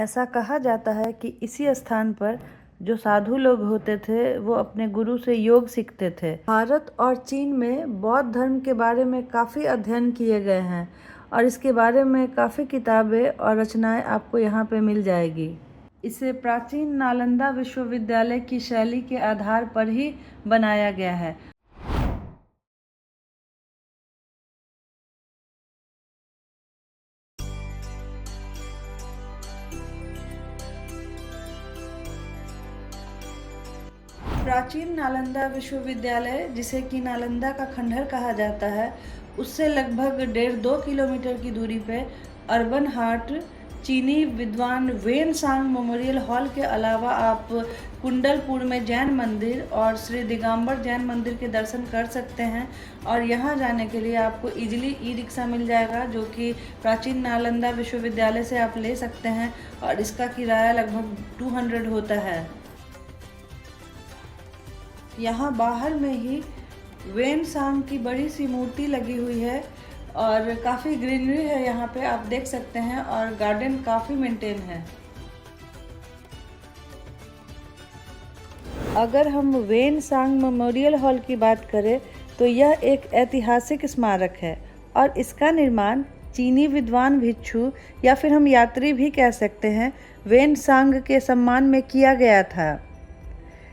ऐसा कहा जाता है कि इसी स्थान पर जो साधु लोग होते थे वो अपने गुरु से योग सीखते थे। भारत और चीन में बौद्ध धर्म के बारे में काफ़ी अध्ययन किए गए हैं और इसके बारे में काफ़ी किताबें और रचनाएं आपको यहाँ पे मिल जाएगी। इसे प्राचीन नालंदा विश्वविद्यालय की शैली के आधार पर ही बनाया गया है। प्राचीन नालंदा विश्वविद्यालय, जिसे कि नालंदा का खंडहर कहा जाता है, उससे लगभग 1.5-2 किलोमीटर की दूरी पे अर्बन हाट चीनी विद्वान वेन सांग मेमोरियल हॉल के अलावा आप कुंडलपुर में जैन मंदिर और श्री दिगंबर जैन मंदिर के दर्शन कर सकते हैं। और यहाँ जाने के लिए आपको इजीली ई रिक्शा मिल जाएगा, जो कि प्राचीन नालंदा विश्वविद्यालय से आप ले सकते हैं और इसका किराया लगभग 200 होता है। यहाँ बाहर में ही वेन सांग की बड़ी सी मूर्ति लगी हुई है और काफ़ी ग्रीनरी है यहाँ पे, आप देख सकते हैं, और गार्डन काफ़ी मेंटेन है। अगर हम वेन सांग मेमोरियल हॉल की बात करें तो यह एक ऐतिहासिक स्मारक है और इसका निर्माण चीनी विद्वान भिक्षु या फिर हम यात्री भी कह सकते हैं वेन सांग के सम्मान में किया गया था।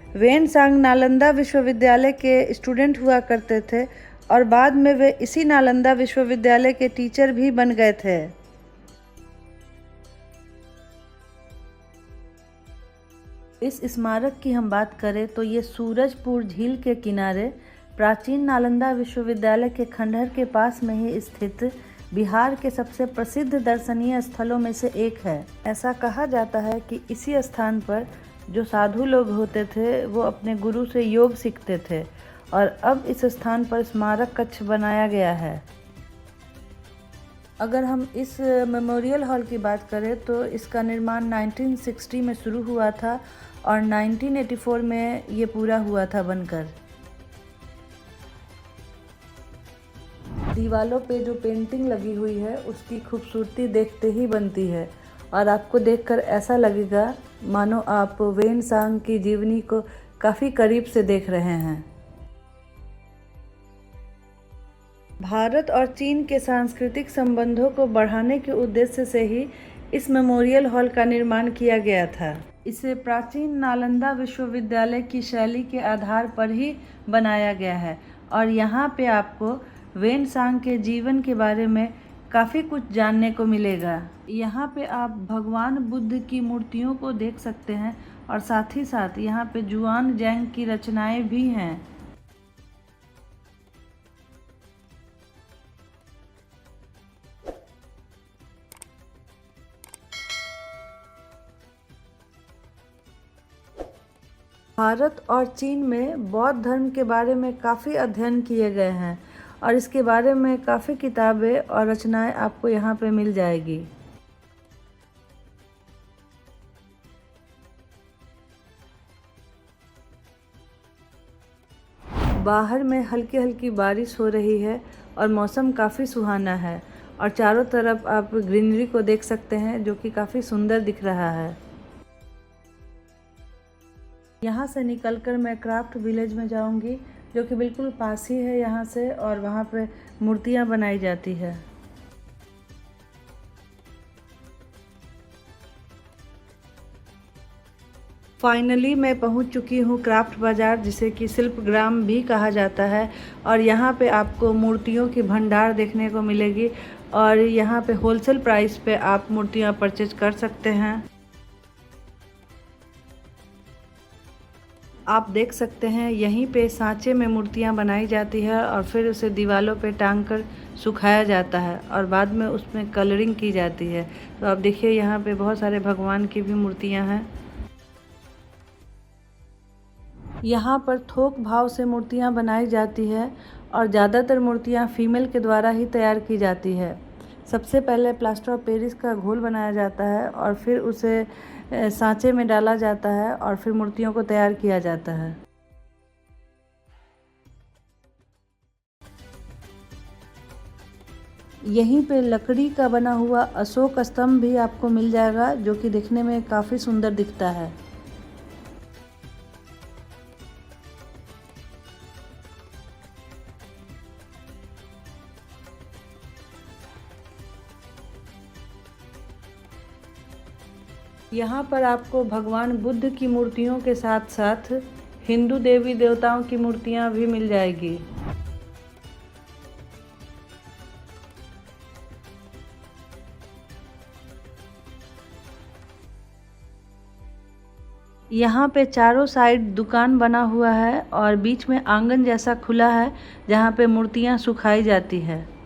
वेन सांग नालंदा विश्वविद्यालय के स्टूडेंट हुआ करते थे और बाद में वे इसी नालंदा विश्वविद्यालय के टीचर भी बन गए थे। इस स्मारक की हम बात करें तो ये सूरजपुर झील के किनारे प्राचीन नालंदा विश्वविद्यालय के खंडहर के पास में ही स्थित बिहार के सबसे प्रसिद्ध दर्शनीय स्थलों में से एक है। ऐसा कहा जाता है कि इसी स्थान पर जो साधु लोग होते थे वो अपने गुरु से योग सीखते थे और अब इस स्थान पर स्मारक कक्ष बनाया गया है। अगर हम इस मेमोरियल हॉल की बात करें तो इसका निर्माण 1960 में शुरू हुआ था और 1984 में ये पूरा हुआ था बनकर। दीवालों पे जो पेंटिंग लगी हुई है उसकी खूबसूरती देखते ही बनती है और आपको देखकर ऐसा लगेगा मानो आप वेन सांग की जीवनी को काफ़ी करीब से देख रहे हैं। भारत और चीन के सांस्कृतिक संबंधों को बढ़ाने के उद्देश्य से ही इस मेमोरियल हॉल का निर्माण किया गया था। इसे प्राचीन नालंदा विश्वविद्यालय की शैली के आधार पर ही बनाया गया है और यहाँ पे आपको वेन सांग के जीवन के बारे में काफ़ी कुछ जानने को मिलेगा। यहाँ पे आप भगवान बुद्ध की मूर्तियों को देख सकते हैं और साथ ही साथ यहाँ पे जुआन जैंग की रचनाएं भी हैं। भारत और चीन में बौद्ध धर्म के बारे में काफ़ी अध्ययन किए गए हैं और इसके बारे में काफ़ी किताबें और रचनाएं आपको यहाँ पे मिल जाएगी। बाहर में हल्की हल्की बारिश हो रही है और मौसम काफ़ी सुहाना है और चारों तरफ आप ग्रीनरी को देख सकते हैं जो कि काफ़ी सुंदर दिख रहा है। यहाँ से निकलकर मैं क्राफ्ट विलेज में जाऊँगी, जो कि बिल्कुल पास ही है यहाँ से, और वहाँ पे मूर्तियाँ बनाई जाती है। फाइनली मैं पहुँच चुकी हूँ क्राफ्ट बाज़ार, जिसे कि शिल्पग्राम भी कहा जाता है, और यहाँ पे आपको मूर्तियों की भंडार देखने को मिलेगी और यहाँ पे होलसेल प्राइस पे आप मूर्तियाँ परचेज कर सकते हैं। आप देख सकते हैं यहीं पे सांचे में मूर्तियाँ बनाई जाती है और फिर उसे दीवारों पे टांग कर सुखाया जाता है और बाद में उसमें कलरिंग की जाती है। तो आप देखिए यहाँ पे बहुत सारे भगवान की भी मूर्तियाँ हैं। यहाँ पर थोक भाव से मूर्तियाँ बनाई जाती है और ज़्यादातर मूर्तियाँ फीमेल के द्वारा ही तैयार की जाती है। सबसे पहले प्लास्टर ऑफ पेरिस का घोल बनाया जाता है और फिर उसे सांचे में डाला जाता है और फिर मूर्तियों को तैयार किया जाता है। यहीं पे लकड़ी का बना हुआ अशोक स्तंभ भी आपको मिल जाएगा, जो कि दिखने में काफ़ी सुंदर दिखता है। यहाँ पर आपको भगवान बुद्ध की मूर्तियों के साथ साथ हिंदू देवी देवताओं की मूर्तियाँ भी मिल जाएगी। यहाँ पे चारों साइड दुकान बना हुआ है और बीच में आंगन जैसा खुला है, जहाँ पे मूर्तियाँ सुखाई जाती है।